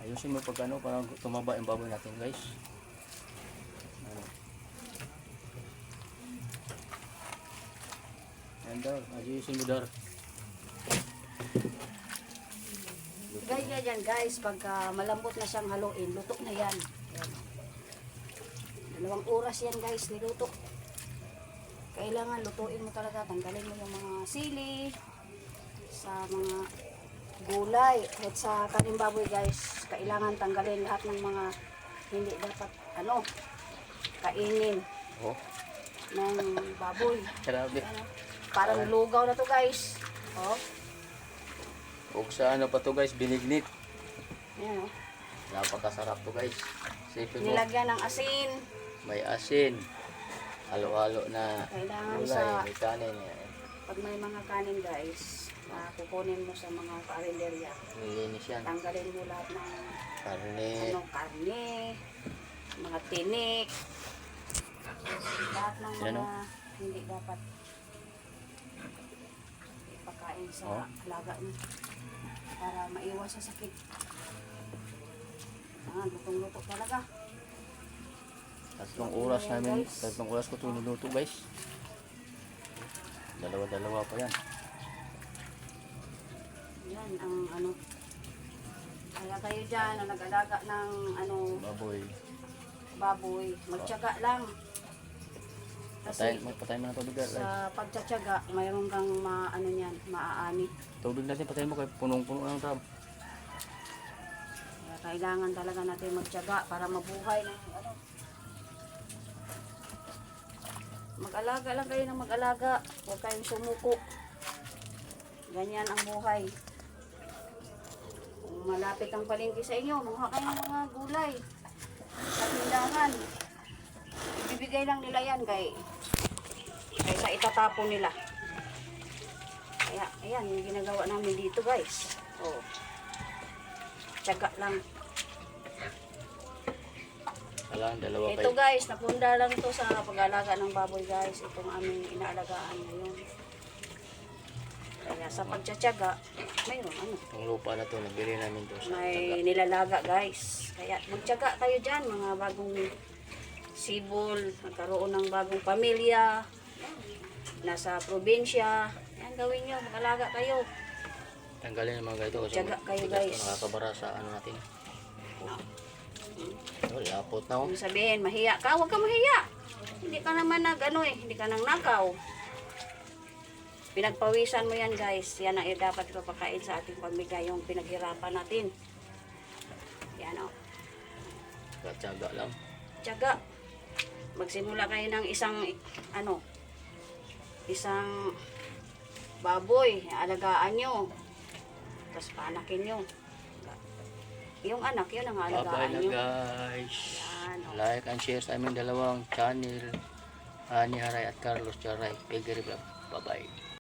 Ayusin mo pag ano, para tumaba yung baboy natin guys. Ano. Yan daw, ayusin mo dar. Ganyan yan guys, pagka malambot na siyang haluin, luto na yan. Yan. 2 oras yan guys, niluto. Kailangan lutuin mo talaga, tanggalin mo yung mga sili, sa mga gulay, at sa kaning baboy guys, kailangan tanggalin lahat ng mga hindi dapat kainin Oh, ng baboy. grabe. Ano, parang lugaw na to guys. Oh, Huwag sa ano pa to guys, binignit. yan oh. Napakasarap to guys. Sipin mo, Nilagyan ng asin. may asin. Halo-halo na Kailangan gulay, sa may kanin. pag may mga kanin guys, kukunin mo sa mga karinderya. Nilinis yan. Tanggalin mo lahat ng Karne. karne, mga tinik, lahat ng Yan, mga oh. hindi dapat ipakain sa Oh. alaga niyo para maiwas sa sakit. Lutong-luto talaga. 3 oras Ayan, namin, guys. 3 oras ko ito niluto guys. Dalawa pa yan. Yan ang kaya kayo dyan na nag-alaga ng Baboy. baboy, magtiyaga lang. Kasi Patay mo na tubig guys. sa pagtsatsaga, mayroon kang maaani. Tubig natin, patay mo kay punong-puno ng tab. Kaya kailangan talaga natin magtiyaga para mabuhay na Mag-alaga lang kayo ng mag-alaga. Huwag kayong sumuko. Ganyan ang buhay. Kung malapit ang palengke sa inyo, mukha kayo ng mga gulay sa tindahan. Ibibigay lang nila yan kaysa itatapon nila. Kaya, ayan, yung ginagawa namin dito guys. Oh. Tiyaga lang. Kailangan dalawa Ito guys, napunda lang to sa pag-alaga ng baboy guys. Itong aming inaalagaan ngayon. Kaya sa pagtsatsaga, mayroon Itong lupa na to, nabili namin to sa may nilalaga guys. Kaya magtyaga kayo dyan, mga bagong sibol, nagkaroon ng bagong pamilya, nasa probinsya. Yan gawin nyo, mag-alaga kayo. Tanggalin yung mga ganito kasi Tiyaga kayo, tigas guys. to, nakakabara sa ano natin. Oh, lapot na oh. Kung sabihin, mahiya ka, huwag ka mahiya. Hindi ka naman hindi ka nang nakaw. Pinagpawisan mo yan guys. Yan ang dapat ipapakain sa ating pamilya, yung pinaghirapan natin. Yan o. Tiyaga lang. Tiyaga. Magsimula kayo ng isang baboy. Alagaan nyo. Tapos panakin nyo. Yung anak, yun ang Bye-bye alagaan na nyo. guys. Yan, oh. Like and share sa aming dalawang channel. Ani Haray at Carlos Charay. Piggery Vlog. Bye-bye.